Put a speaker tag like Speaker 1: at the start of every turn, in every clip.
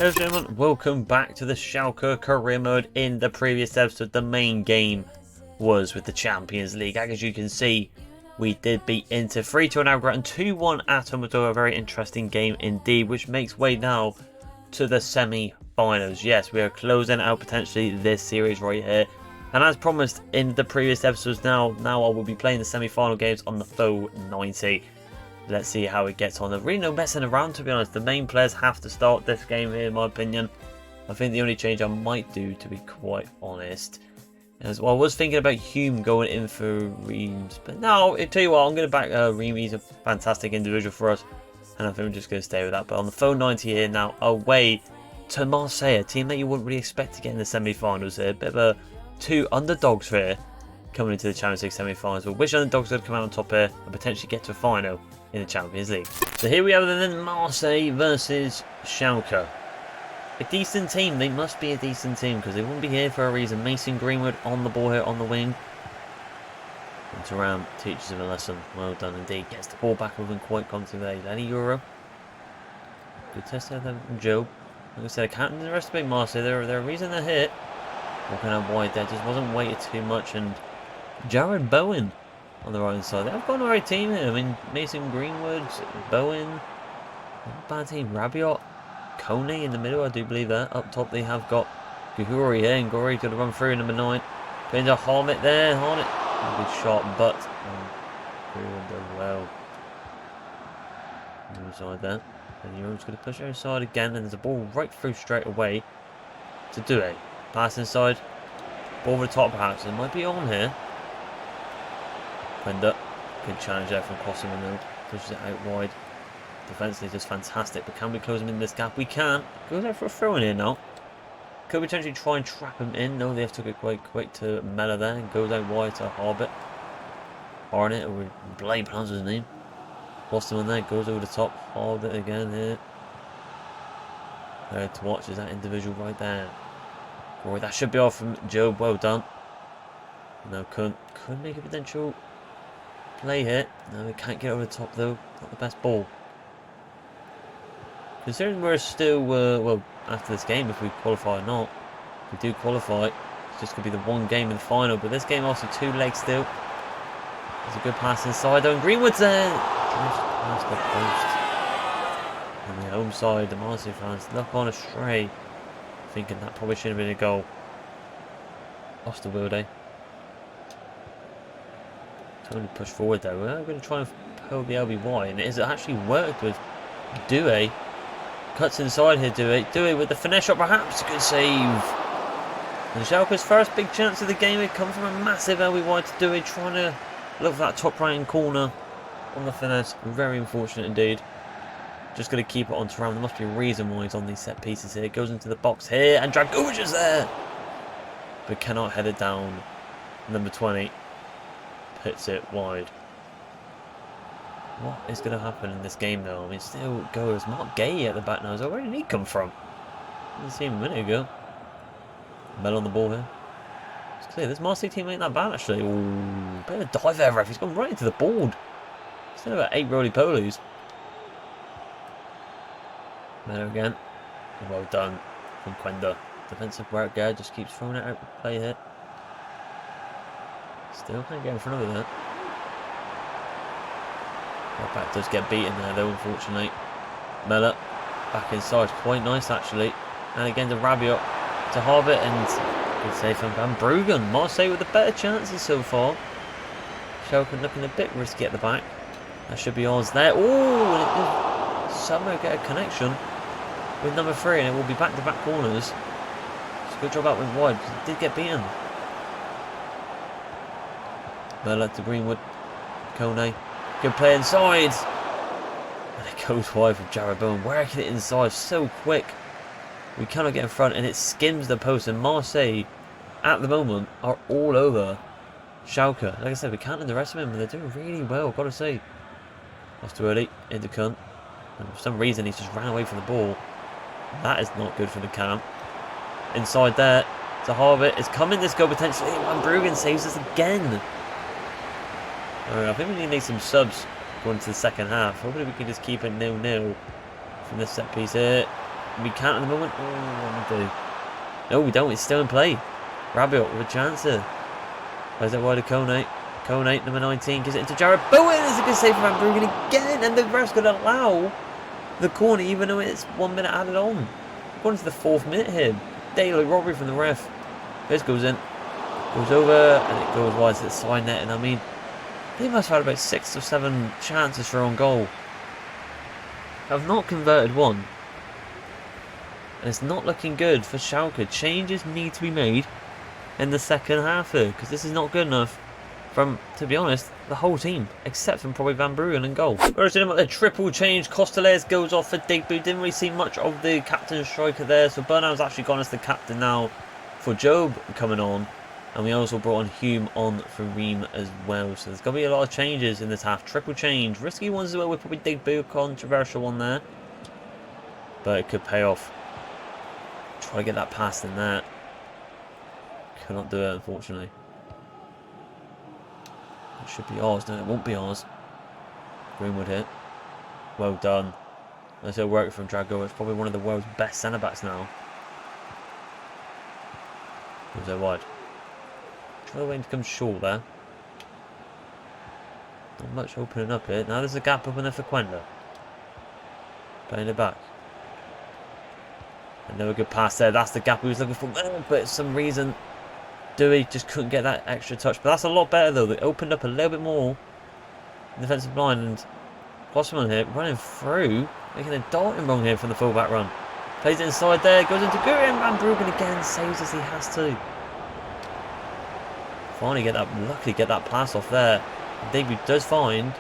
Speaker 1: Hello gentlemen, welcome back to the Schalke career mode. In the previous episode, the main game was with the Champions League. As you can see, we did beat Inter 3-2 now, and 2-1 at home. A very interesting game indeed, which makes way now to the semi-finals. Yes, we are closing out potentially this series right here. And as promised in the previous episodes, now I will be playing the semi-final games on the full 90. Let's see how it gets on. There's really no messing around, to be honest. The main players have to start this game here, in my opinion. I think the only change I might do, to be quite honest, is, well, I was thinking about Hume going in for Reams, but no, I tell you what, I'm going to back Reams. He's a fantastic individual for us, and I think I'm just going to stay with that. But on the phone 90 here now, away to Marseille, a team that you wouldn't really expect to get in the semi-finals here. A bit of a two underdogs here coming into the Champions League semi-finals. But which underdogs going to come out on top here and potentially get to a final in the Champions League? So here we have then Marseille versus Schalke. A decent team. They must be a decent team because they wouldn't be here for a reason. Mason Greenwood on the ball here on the wing. And Thuram teaches him a lesson. Well done indeed. Gets the ball back with him quite comfortably. Is that a Euro? Good test there from Joe. Like I said, I can't underestimate Marseille. They're a reason they're hit. Walking out wide there. Just wasn't weighted too much. And Jared Bowen on the right side. They've got the right team here. I mean, Mason Greenwood, Bowen, not a bad team. Rabiot, Kone in the middle, I do believe that. Up top they have got Gahuri here, and Gahuri's going to run through number 9. Playing to Harmit there. Harmit, a good shot, but Greenwood does well. Inside there. And Euro's going to push it inside again, and there's a ball right through straight away to do it. Pass inside. Ball over the top perhaps. It might be on here. Fender, good challenge there from Crossman, pushes it out wide. Defensively just fantastic, but can we close him in this gap? We can. Goes out for a throw in here now. Could potentially try and trap him in. No, they have took it quite quick to Mella there and goes out wide to Harbit. Arnett, or Blade pronounces his name. Lost him on there, goes over the top. Harbit again here. There to watch is that individual right there. Boy, that should be off from Job. Well done. No, couldn't make a potential play here. No, we can't get over the top though. Not the best ball. Considering we're still, well, after this game, if we qualify or not, if we do qualify, it's just going to be the one game in the final. But this game also 2 legs still. There's a good pass inside though, and Greenwood's there. Just past the post. On the home side, the Marseille fans look on astray, thinking that probably should have been a goal. Osterwilde. Totally push forward though. We're going to try and pull the LBY, and it has actually worked with Doué. Cuts inside here, Doué with the finesse shot, perhaps a good save. And Schalke's first big chance of the game had come from a massive LBY to Doué, trying to look for that top right hand corner on the finesse. Very unfortunate indeed. Just going to keep it on Thuram. There must be a reason why he's on these set pieces here. Goes into the box here, and Dragovic is there, but cannot head it down. Number 20. Hits it wide. What is going to happen in this game though? I mean, still goes Mark Gay at the back now. So where did he come from? Didn't see him a minute ago. Mel on the ball here. It's clear this Marseille team ain't that bad actually. Ooh, bit of a dive there, ref. He's gone right into the board. Still about 8 roly-polies. Mel again. Well done from Quenda. Defensive work there. Just keeps throwing it out. Play here. Still can't get in front of it there. That back does get beaten there though, unfortunately. Mella back inside, quite nice actually. And again to Rabiot, to Harvard, and good save from Van Bruggen. Marseille with the better chances so far. Schalke looking a bit risky at the back. That should be ours there. Oh, and it did somehow get a connection with number 3, and it will be back-to-back corners. It's a good job out with wide, because it did get beaten. Mella to Greenwood. Kone. Good play inside. And it goes wide from Jared Bowen. Working it inside so quick. We cannot get in front, and it skims the post. And Marseille, at the moment, are all over Schalke. Like I said, we can't underestimate them, but they're doing really well, I've got to say. That's too early. Into Kunt. And for some reason, he's just ran away from the ball. That is not good for the camp. Inside there. To Harvard. It's coming, this goal potentially. Van Bruggen saves us again. I think we need some subs going into the second half. Hopefully we can just keep it 0-0 from this set piece here. We can't at the moment. Oh, what do we do? No, we don't. It's still in play. Rabiot with a chance here. Plays it wide to Kone. Kone, number 19, gives it into Jared Bowen. It's a good save from Van Bruggen again. And the ref's going to allow the corner, even though it's 1 minute added on. Going to the 4th minute here. Daylight robbery from the ref. This goes in. Goes over. And it goes wide to the side net. And I mean, they must have had about 6 or 7 chances for own goal. Have not converted one. And it's not looking good for Schalke. Changes need to be made in the second half here, because this is not good enough from, to be honest, the whole team, except from probably Van Bruggen and goal. Whereas in the triple change, Costellers goes off for Digby. Didn't really see much of the captain striker there, so Burnham's actually gone as the captain now for Job coming on. And we also brought on Hume on for Ream as well. So there's going to be a lot of changes in this half. Triple change. Risky ones as well with probably Digby, a controversial one there. But it could pay off. Try to get that past in there. Cannot do it, unfortunately. It should be ours, no, it won't be ours. Greenwood hit. Well done. Nice little work from Drago. It's probably one of the world's best centre-backs now. Goes there wide. Try waiting to come short there. Not much opening up here. Now there's a gap open there for Quenda. Playing it back. Another good pass there. That's the gap he was looking for. But for some reason, Dewey just couldn't get that extra touch. But that's a lot better though. They opened up a little bit more in the defensive line. And Klosterman here running through. Making a darting wrong here from the full-back run. Plays it inside there. Goes into Gurian. Van Bruggen again. Saves as he has to. Finally get that. Luckily get that pass off there. Digby does find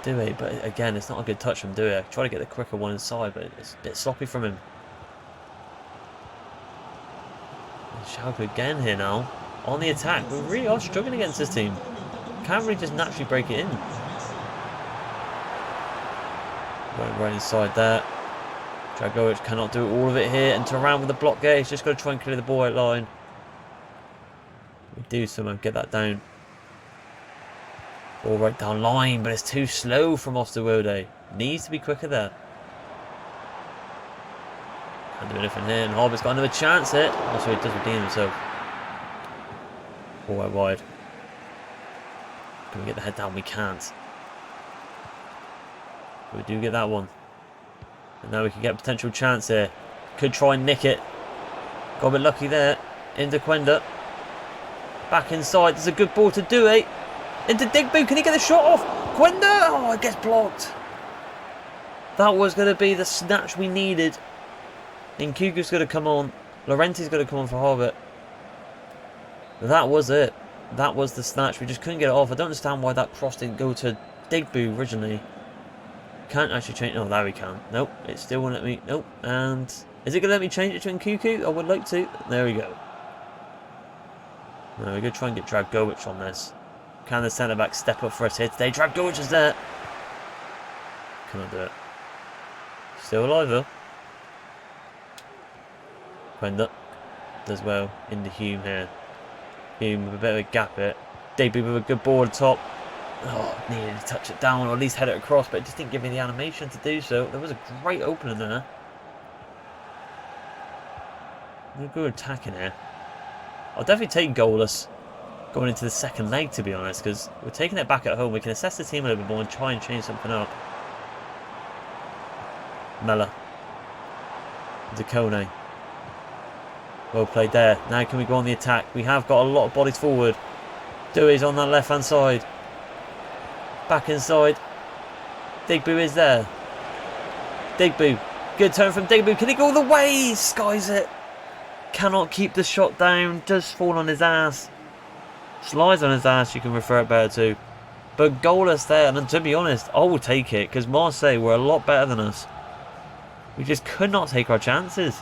Speaker 1: Dewey. But again, it's not a good touch from Dewey. I try to get the quicker one inside. But it's a bit sloppy from him. Schalke again here now on the attack. We really are struggling against this team. Can't really just naturally break it in. Right inside there. Dragovic cannot do all of it here, and Turan with the block there. He's just got to try and clear the ball out line. We do somehow get that down. Ball right down line, but it's too slow from Osterwilde. Needs to be quicker there. Can't do anything here, and Harbert's got another chance here. Also, he does redeem himself. Ball out wide. Can we get the head down? We can't. We do get that one. And now we can get a potential chance here. Could try and nick it. Got a bit lucky there. Into Quenda. Back inside. There's a good ball to Dewey. Into Digby. Can he get the shot off? Quenda! Oh, it gets blocked. That was going to be the snatch we needed. Nkuku's going to come on. Laurenti's going to come on for Harvard. That was it. That was the snatch. We just couldn't get it off. I don't understand why that cross didn't go to Digby originally. Can't actually change. Oh, there we can. Nope. It still won't let me. Nope. And is it going to let me change it to Nkuku? I would like to. There we go. Now we're going to try and get Dragovic on this. Can the centre back step up for us here today? Dragovic is there. Cannot do it. Still alive though. Quenda does well into Hume here. Hume with a bit of a gap here. Digby with a good ball at the top. Oh, needed to touch it down or at least head it across, but it just didn't give me the animation to do so. There was a great opening there. We're good attacking here. I'll definitely take goalless going into the second leg, to be honest, because we're taking it back at home. We can assess the team a little bit more and try and change something up. Mella. Kone. Well played there. Now can we go on the attack? We have got a lot of bodies forward. Dewey's on that left hand side. Back inside. Digby is there. Digby. Good turn from Digby. Can he go all the way? Skies it. Cannot keep the shot down. Does fall on his ass. Slides on his ass, you can refer it better to. But goalless there. And to be honest, I will take it. Because Marseille were a lot better than us. We just could not take our chances.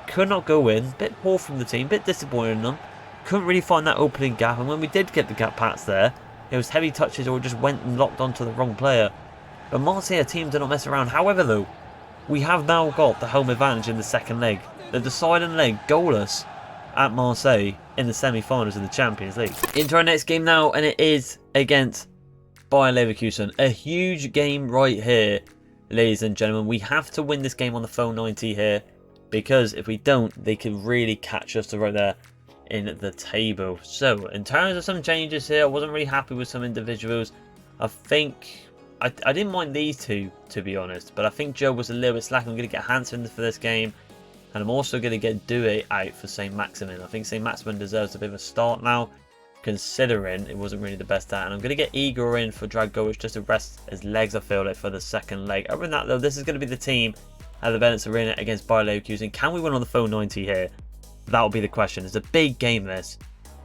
Speaker 1: Could not go in. Bit poor from the team. Bit disappointed in them. Couldn't really find that opening gap. And when we did get the gap pats there, it was heavy touches or just went and locked onto the wrong player. But Marseille team do not mess around. However though, we have now got the home advantage in the second leg. The deciding leg, goalless, at Marseille in the semi-finals of the Champions League. Into our next game now, and it is against Bayer Leverkusen. A huge game right here. ladies and gentlemen. We have to win this game on the phone 90 here, because if we don't, they could really catch us right there in the table. So, in terms of some changes here, I wasn't really happy with some individuals. I think I didn't mind these two, to be honest, but I think Joe was a little bit slack. I'm going to get Hansen for this game, and I'm also going to get Due out for St. Maximin. I think St. Maximin deserves a bit of a start now, considering it wasn't really the best at. And I'm going to get Igor in for Dragovic just to rest his legs, I feel like, for the second leg. Other than that, though, this is going to be the team at the Benetz Arena against Bayer Leverkusen. Can we win on the phone 90 here? That'll be the question. It's a big game, this.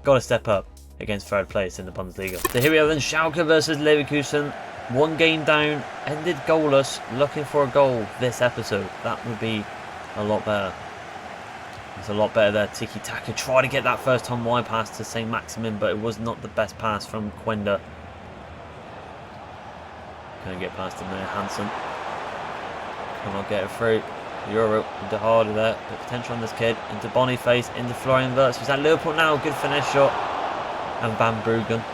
Speaker 1: Got to step up against third place in the Bundesliga. So here we are then, Schalke versus Leverkusen. One game down, ended goalless, looking for a goal this episode. That would be a lot better. It's a lot better there. Tiki-taka. Try to get that first time wide pass to St. Maximin, but it was not the best pass from Quenda. Gonna get past him there, Hansen. Cannot get it through. Euro into Harder there. Bit of potential on this kid. Into Boniface, into Florian Wirtz. He's at Liverpool now. Good finish shot. And Van Bruggen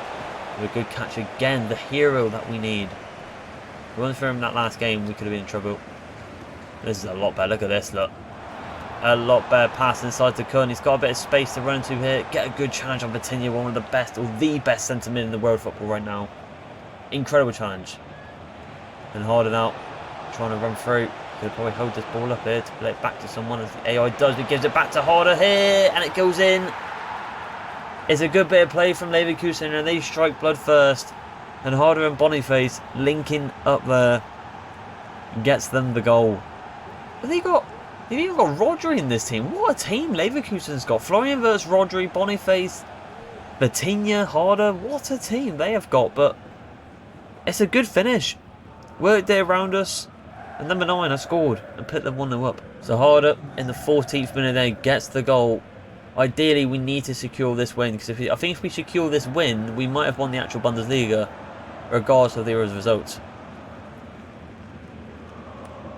Speaker 1: with a good catch again. The hero that we need. If it wasn't for him in that last game, we could have been in trouble. This is a lot better. Look at this. Look. A lot better pass inside to Kun. He's got a bit of space to run into here. Get a good challenge on Vitinha. One of the best, or the best centre mid in the world football right now. Incredible challenge. And Harder now. Trying to run through. Could probably hold this ball up here to play it back to someone, as the AI does. He gives it back to Harder here, and it goes in. It's a good bit of play from Leverkusen, and they strike blood first. And Harder and Boniface linking up there gets them the goal. But they've even got Rodri in this team. What a team Leverkusen's got. Florian Wirtz, Rodri, Boniface, Vitinha, Harder. What a team they have got. But it's a good finish. Worked there around us. And number 9 has scored and put them 1-0 up. So Harder in the 14th minute there gets the goal. Ideally, we need to secure this win, because I think if we secure this win, we might have won the actual Bundesliga, regardless of the results.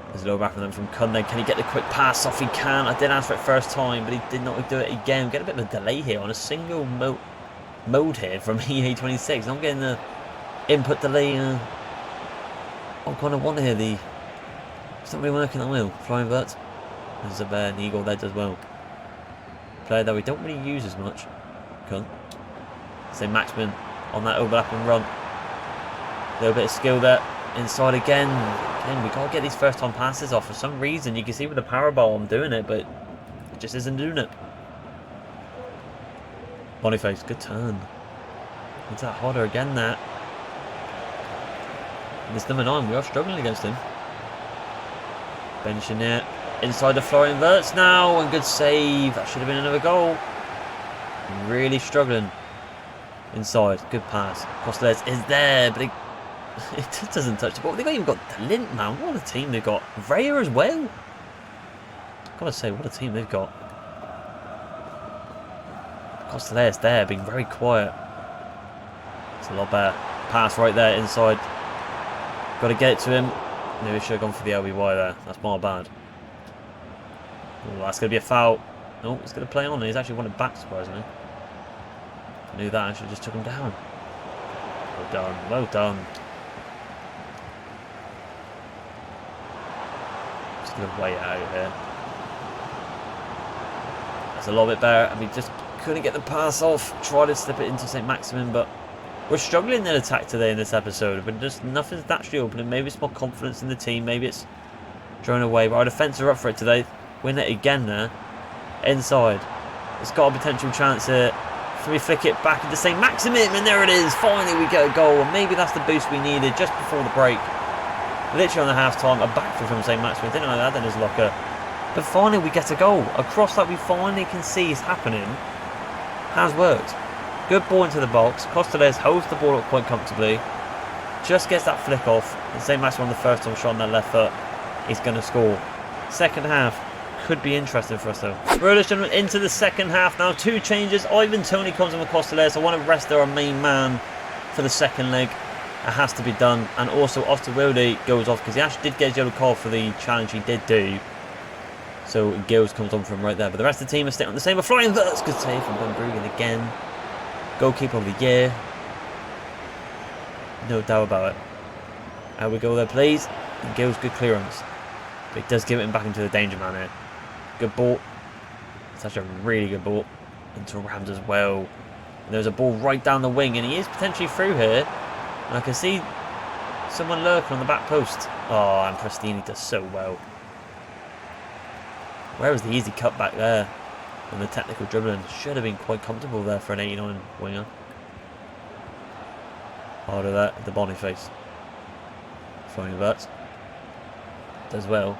Speaker 1: There's a little back from them from Kun. Can he get the quick pass off? He can. I did ask for it first time, but he did not do it again. Get a bit of a delay here on a single mode here from EA26. I'm getting the input delay. I kind of want to hear it's not really working that well. Florian Wirtz. There's an eagle there as well. Player that we don't really use as much. Kun. St. Maximin on that overlap and run. A little bit of skill there. Inside again. Again, we can't get these first time passes off for some reason. You can see with the power ball I'm doing it, but it just isn't doing it. Boniface, good turn. It's that Harder again there. And it's number 9. We are struggling against him. Benching it. Inside the Florian Wirtz now, and good save. That should have been another goal. Really struggling. Inside, good pass. Costellet is there, but it doesn't touch the ball. They've even got Lint, man. What a team they've got. Raya as well. Gotta say, what a team they've got. Costellet's there, being very quiet. It's a lot better. Pass right there inside. Got to get it to him. Maybe I should have gone for the LBY there. That's my bad. Oh, that's going to be a foul. No, he's going to play on. He's actually won it back, surprisingly. I knew that. I should have just took him down. Well done. Well done. Just going to wait it out here. That's a little bit better. I mean, just couldn't get the pass off. Tried to slip it into St. Maximin, but we're struggling in attack today in this episode. But just nothing's naturally opening. Maybe it's more confidence in the team. Maybe it's thrown away. But our defence are up for it today. Win it again there. Inside. It's got a potential chance here. Can we flick it back into St. Maximin? And there it is. Finally we get a goal. And maybe that's the boost we needed just before the break. Literally on the half-time. A backflip from St. Maximin. Didn't know that in his locker. But finally we get a goal. A cross that we finally can see is happening. Has worked. Good ball into the box. Costellet holds the ball up quite comfortably. Just gets that flick off. And St. Maximin on the first time shot on that left foot. He's going to score. Second half. Could be interesting for us though. Ladies and gentlemen, into the second half now. 2 changes. Ivan Toney comes in with Costellet. I want to rest our main man for the second leg. It has to be done. And also Osterwilde goes off because he actually did get his yellow card for the challenge he did do. So Gills comes on from right there. But the rest of the team is staying on the same. But Florian Wirtz, good save from Van Bruggen again. Goalkeeper of the year. No doubt about it. How we go there, please. And Gill's good clearance. But he does give it back into the danger man here. Good ball. Such a really good ball. Into Rams as well. And there's a ball right down the wing, and he is potentially through here. And I can see someone lurking on the back post. Oh, and Prestini does so well. Where was the easy cutback there? And the technical dribbling should have been quite comfortable there for an 89 winger. Harder that, the Boniface. Throwing inverts. Does well.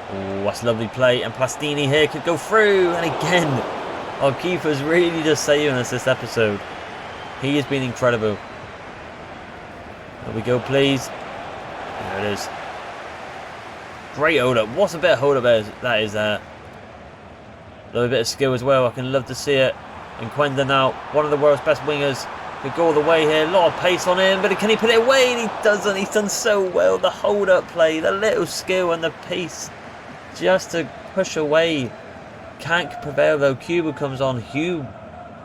Speaker 1: Oh, that's a lovely play. And Plastini here could go through. And again, our keeper's really just saving us this episode. He has been incredible. There we go, please. There it is. Great hold up. What's a bit of hold up that is there? A little bit of skill as well. I can love to see it. And Quenda now, one of the world's best wingers. Could go all the way here. A lot of pace on him, but can he put it away? And he doesn't. He's done so well. The hold up play, the little skill and the pace just to push away. Can't prevail though. Cuba comes on. Hugh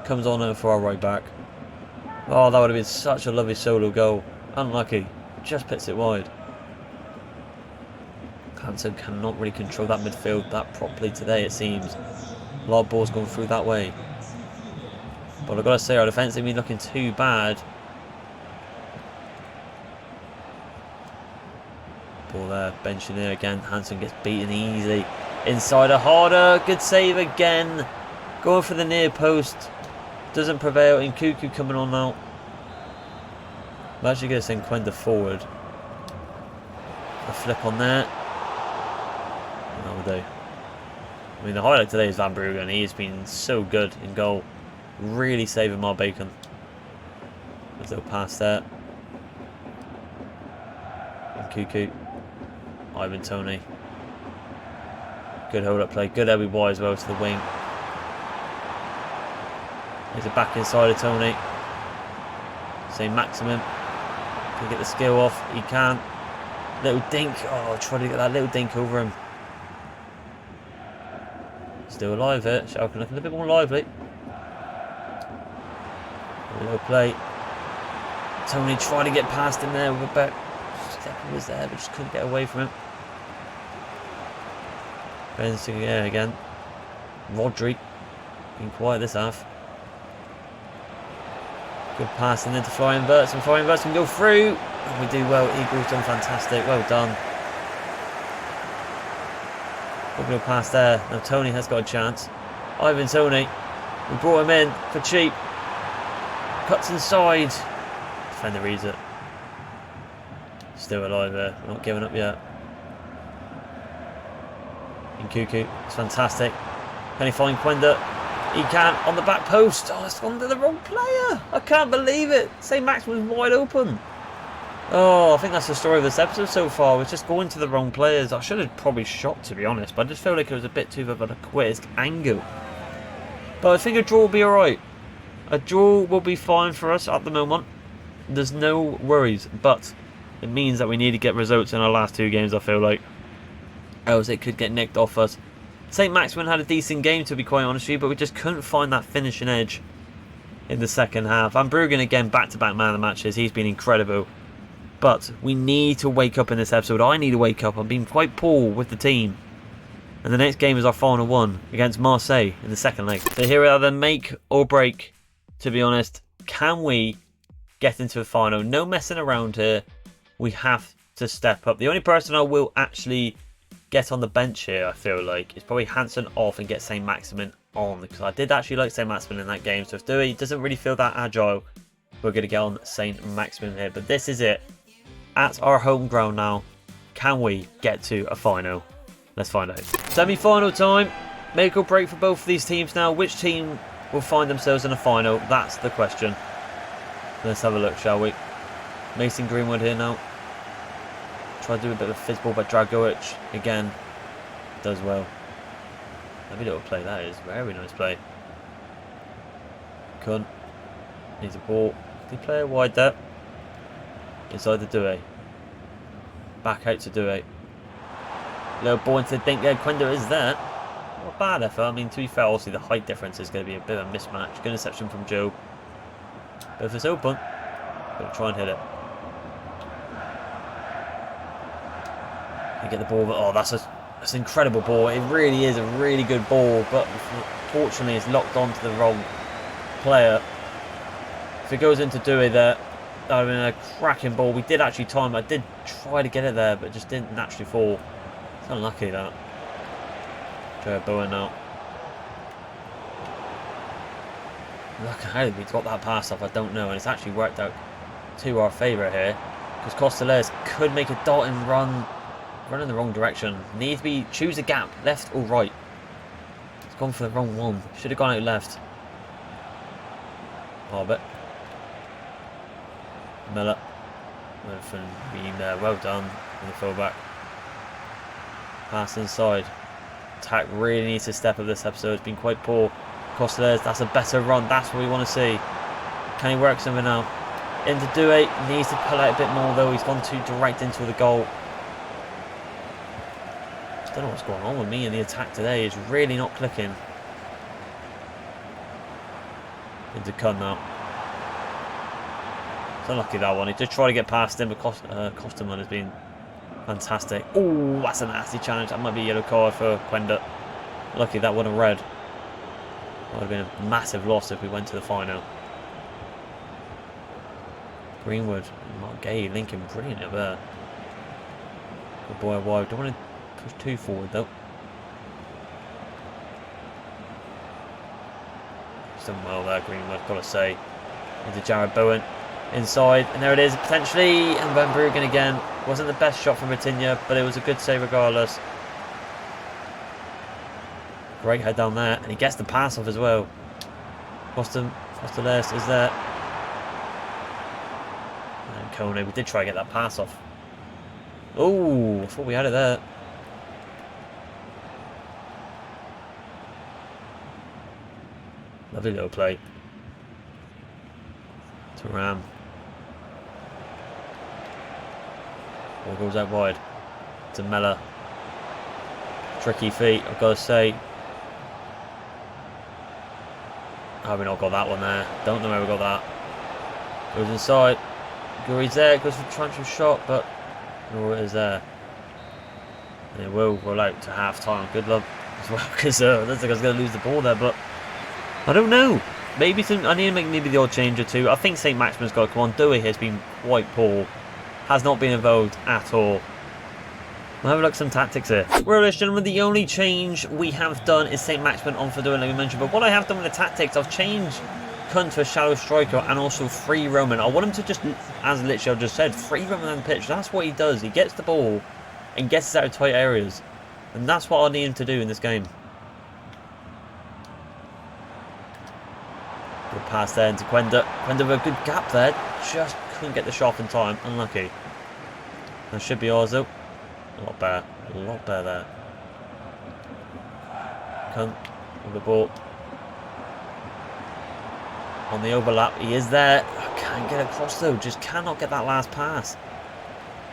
Speaker 1: comes on for our right back. Oh, that would have been such a lovely solo goal. Unlucky. Just puts it wide. Hansen cannot really control that midfield that properly today, it seems. A lot of balls going through that way. But I've got to say, our defence ain't been looking too bad. Ball there, benching there again. Hansen gets beaten easy. Insider harder. Good save again. Going for the near post. Doesn't prevail. In Cuckoo coming on now. I'm actually going to send Quenda forward. A flick on there. That will do. I mean, the highlight today is Van Bruggen. He has been so good in goal. Really saving my bacon. There's a little pass there. And Cuckoo. Ivan Toney. Good hold up play. Good LBY as well to the wing. There's a back inside of Toney. St. Maximin. Can get the skill off. He can. Little dink. Oh, try to get that little dink over him. Still alive here. Schalke looking a bit more lively. A little play. Toney tried to get past him there with a back. Stephen was there, but just couldn't get away from him. Benson again. Rodri. Been quiet this half. Good pass and then to Florian Wirtz, and Florian Wirtz can go through. And we do well. Eagles done fantastic. Well done. Good little pass there. Now Toney has got a chance. Ivan Toney. We brought him in for cheap. Cuts inside. Defender reads it. Still alive there. Not giving up yet. In Cuckoo. It's fantastic. Can he find Quenda? He can on the back post. Oh, it's gone to the wrong player. I can't believe it. St. Max was wide open. Oh, I think that's the story of this episode so far. We're just going to the wrong players. I should have probably shot, to be honest, but I just felt like it was a bit too of a quick angle. But I think a draw will be alright. A draw will be fine for us at the moment. There's no worries, but it means that we need to get results in our last two games, I feel like. Else it could get nicked off us. St. Maximin had a decent game, to be quite honest with you, but we just couldn't find that finishing edge in the second half. Van Bruggen again, back-to-back man of the matches. He's been incredible. But we need to wake up in this episode. I need to wake up. I'm being quite poor with the team. And the next game is our final one against Marseille in the second leg. So here we are, the make or break, to be honest. Can we get into a final? No messing around here. We have to step up. The only person I will actually get on the bench here, I feel like, is probably Hansen off and get St. Maximin on, because I did actually like St. Maximin in that game. So if Dewey doesn't really feel that agile, we're going to get on St. Maximin here. But this is it. At our home ground now. Can we get to a final? Let's find out. Semi-final time. Make or break for both of these teams now. Which team will find themselves in a final? That's the question. Let's have a look, shall we? Mason Greenwood here now. Try to do a bit of a fizz ball by Dragovic. Again, does well. Lovely little play that is. Very nice play. Kun. Needs a ball. Did he play it wide there? Inside the Douay. Back out to Douay. Little ball into the dink there. Quenda is there. Not bad effort. I mean, to be fair, obviously the height difference is going to be a bit of a mismatch. Good interception from Joe. But if it's open, got to try and hit it. You get the ball. Oh, that's an incredible ball. It really is a really good ball, but fortunately it's locked onto the wrong player. If it goes into Dewey there, that would have been a cracking ball. We did actually time. I did try to get it there, but it just didn't naturally fall. It's unlucky that. Jared Bowen now. Look, how did we got that pass off? I don't know, and it's actually worked out to our favour here, because Costellers could make a dot and run in the wrong direction. Needs to be choose a gap, left or right. It's gone for the wrong one. Should have gone out left. Oh, but Miller went from being there. Well done in the fullback. Pass inside. Attack really needs to step up this episode. It's been quite poor. Costellers, that's a better run. That's what we want to see. Can he work something out? Into Dewey. Needs to pull out a bit more though. He's gone too direct into the goal. I don't know what's going on with me in the attack today. It's really not clicking. Into Kun now. It's unlucky that one. He just tried to get past him, but Kosterman has been fantastic. Oh, that's a nasty challenge. That might be a yellow card for Quenda. Lucky that wasn't red. That would have been a massive loss if we went to the final. Greenwood, Mark Gay, linking brilliant up there. Good boy wide. Don't want to push too forward though. He's done well there, Greenwood, gotta say. Into Jared Bowen. Inside, and there it is, potentially. And Van Bruggen again. Wasn't the best shot from Vitinha, but it was a good save regardless. Great head down there, and he gets the pass off as well. Costellers is there. And Kone, we did try to get that pass off. Oh, I thought we had it there. Lovely little play. To Ram. Ball goes out wide. To Mella. Tricky feet, I've got to say. Have we not got that one there? Don't know where we got that. Goes inside. Guri's there, goes for a transfer shot, but no, it is there. And it will roll out to half time. Good luck as well, because I don't think I was going to lose the ball there, but I don't know. Maybe I need to make maybe the odd change or two. I think St. Maximin's got to come on. Dewey has been quite poor. Has not been involved at all. We'll have a look at some tactics here. Well, ladies and gentlemen, the only change we have done is St. Maximin on for Dewey, like we mentioned. But what I have done with the tactics, I've changed Kun to a shallow striker and also free roaming. I want him to just, as literally I've just said, free roaming on the pitch. That's what he does. He gets the ball and gets us out of tight areas. And that's what I need him to do in this game. Good pass there into Quenda. Quenda with a good gap there. Just couldn't get the shot in time. Unlucky. That should be ours though. A lot better. A lot better there. Kun with the ball. On the overlap. He is there. Can't get across though. Just cannot get that last pass.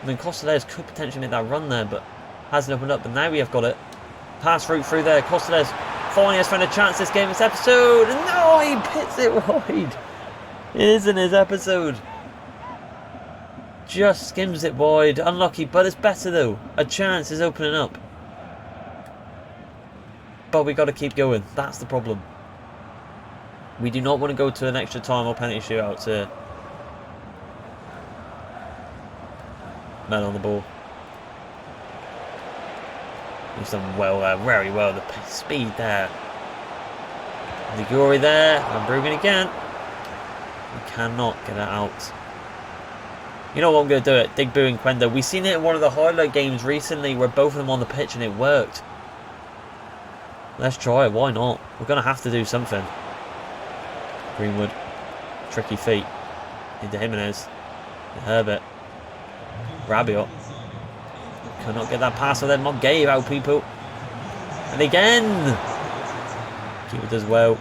Speaker 1: I mean, Costellers could potentially make that run there, but hasn't opened up. But now we have got it. Pass route through there. Costellers finally has found a chance this game, this episode. And no, he hits it wide. It isn't his episode. Just skims it wide. Unlucky, but it's better though. A chance is opening up. But we got to keep going. That's the problem. We do not want to go to an extra time or penalty shootout to man on the ball. He's done well there, very well. The speed there. Liguri there, and Bruggen again. We cannot get it out. You know what, I'm going to do it. Digbu and Quenda. We've seen it in one of the highlight games recently where both of them on the pitch and it worked. Let's try it, why not? We're going to have to do something. Greenwood. Tricky feet. Into Jimenez. Herbert. Rabiot. Cannot get that pass on them. Not gave out people. And again. Keeper does well.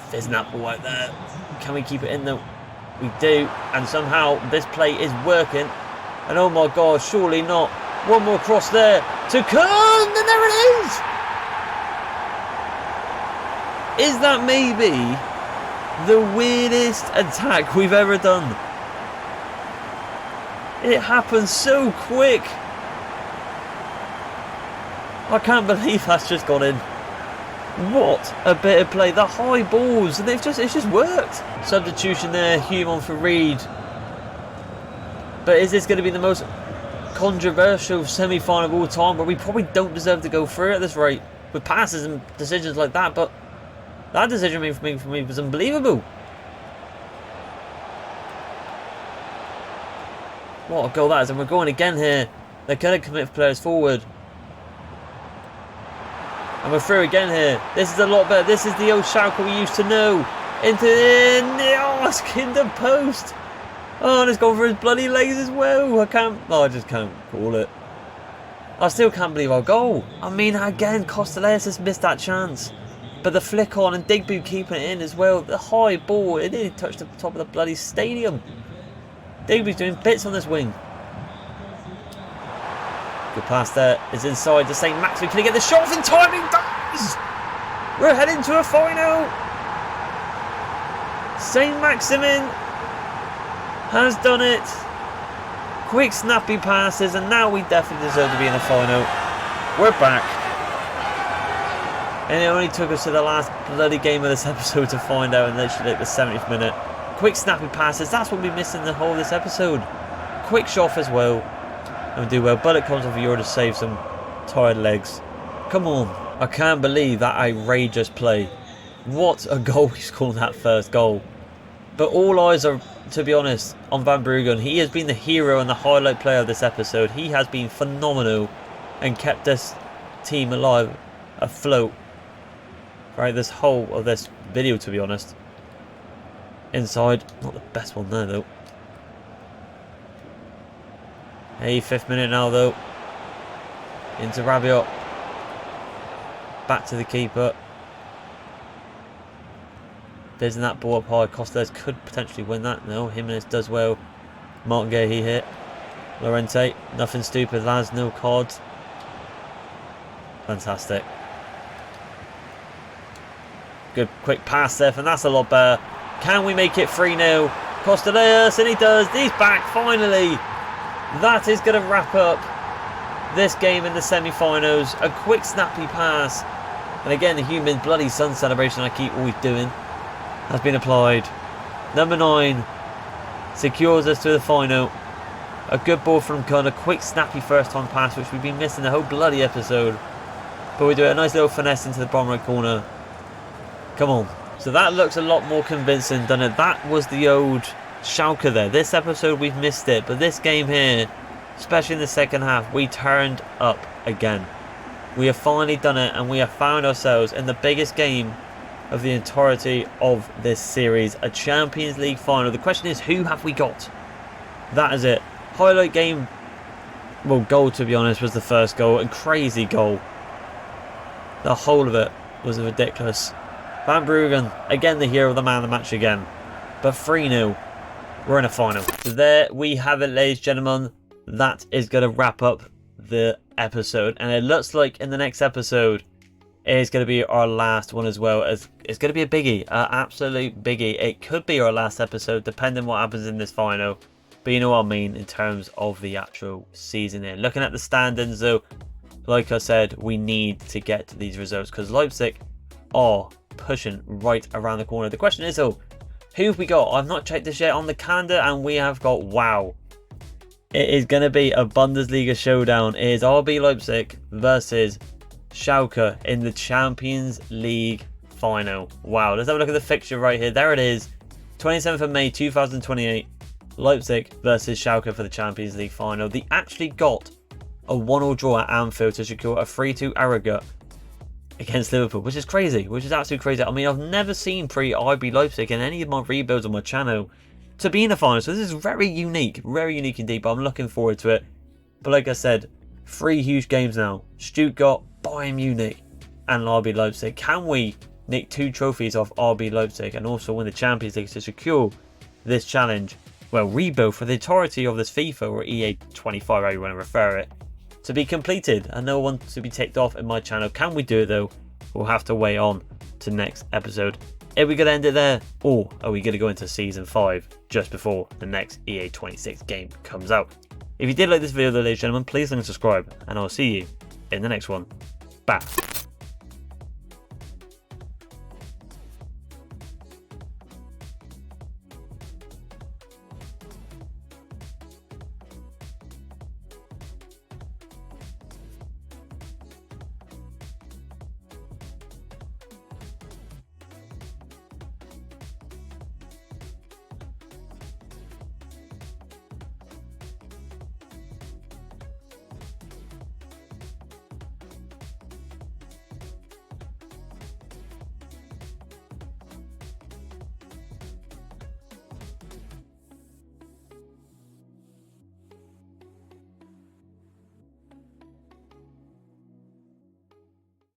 Speaker 1: There's an apple right there. Can we keep it in though? We do. And somehow this play is working. And oh my god, surely not. One more cross there to Kun. And there it is. Is that maybe the weirdest attack we've ever done? It happened so quick. I can't believe that's just gone in. What a bit of play. The high balls, and it's just worked. Substitution there, Hume for Reed. But is this going to be the most controversial semi-final of all time, where we probably don't deserve to go through at this rate with passes and decisions like that? But that decision for me was unbelievable. What a goal that is, and we're going again here. They're going to commit players forward. And we're through again here. This is a lot better. This is the old Schalke we used to know. Into the post. Oh, and it's gone for his bloody legs as well. I just can't call it. I still can't believe our goal. I mean, again, Costellas has missed that chance. But the flick on and Digby keeping it in as well. The high ball, it nearly touched the top of the bloody stadium. Digby's doing bits on this wing. Good pass there. It's inside to St. Maximin. Can he get the shot off in time? He does! We're heading to a final. St. Maximin has done it. Quick snappy passes, and now we definitely deserve to be in the final. We're back. And it only took us to the last bloody game of this episode to find out in literally like the 70th minute. Quick snappy passes, that's what we missed in the whole of this episode. Quick shot as well. And we do well. Bullet comes off Euro to save some tired legs. Come on. I can't believe that outrageous play. What a goal he's called that first goal. But all eyes are, to be honest, on Van Bruggen. He has been the hero and the highlight player of this episode. He has been phenomenal and kept this team alive, afloat. Right, this whole of this video, to be honest. Inside, not the best one there though. Hey, 5th minute now though. Into Rabiot. Back to the keeper. There's that ball up high. Costas could potentially win that. No, Jimenez does well. Martin Gay hit. Lorente, nothing stupid lads, no cards. Fantastic. Good quick pass there, and that's a lot better. Can we make it 3-0? Costellas, and he does. He's back finally. That is going to wrap up this game in the semi-finals. A quick snappy pass. And again, the human bloody sun celebration I keep always doing has been applied. Number 9 secures us to the final. A good ball from Kun. A quick snappy first time pass, which we've been missing the whole bloody episode. But we do a nice little finesse into the bottom right corner. Come on. So that looks a lot more convincing, doesn't it? That was the old Schalke there. This episode we've missed it, but this game here, especially in the second half, we turned up again. We have finally done it, and we have found ourselves in the biggest game of the entirety of this series, a Champions League final. The question is, who have we got? That is it. Highlight game, well, goal to be honest was the first goal, and crazy goal. The whole of it was ridiculous. Van Bruggen, again the hero of the man of the match again. But 3-0, we're in a final. So there we have it, ladies and gentlemen. That is going to wrap up the episode. And it looks like in the next episode, it is going to be our last one as well. It's going to be a biggie, an absolute biggie. It could be our last episode, depending what happens in this final. But you know what I mean in terms of the actual season here. Looking at the standings though, like I said, we need to get to these results because Leipzig are pushing right around the corner. The question is though, who have we got? I've not checked this yet on the calendar, and we have got, wow, it is going to be a Bundesliga showdown. It is RB Leipzig versus Schalke in the Champions League final. Wow, let's have a look at the fixture right here. There it is, 27th of May 2028, Leipzig versus Schalke for the Champions League final. They actually got a 1-1 draw at Anfield to secure a 3-2 aggregate against Liverpool, which is crazy, which is absolutely crazy. I mean, I've never seen pre-RB Leipzig in any of my rebuilds on my channel to be in the final, so this is very unique indeed, but I'm looking forward to it. But like I said, 3 huge games now: Stuttgart, Bayern Munich and RB Leipzig. Can we nick 2 trophies off RB Leipzig and also win the Champions League to secure this challenge, well, rebuild for the entirety of this FIFA or EA 25, however you want to refer it, to be completed and no one to be ticked off in my channel? Can we do it though? We'll have to wait on to next episode. Are we going to end it there, or are we going to go into season 5 just before the next EA 26 game comes out? If you did like this video though, ladies and gentlemen, please like and subscribe, and I'll see you in the next one. back.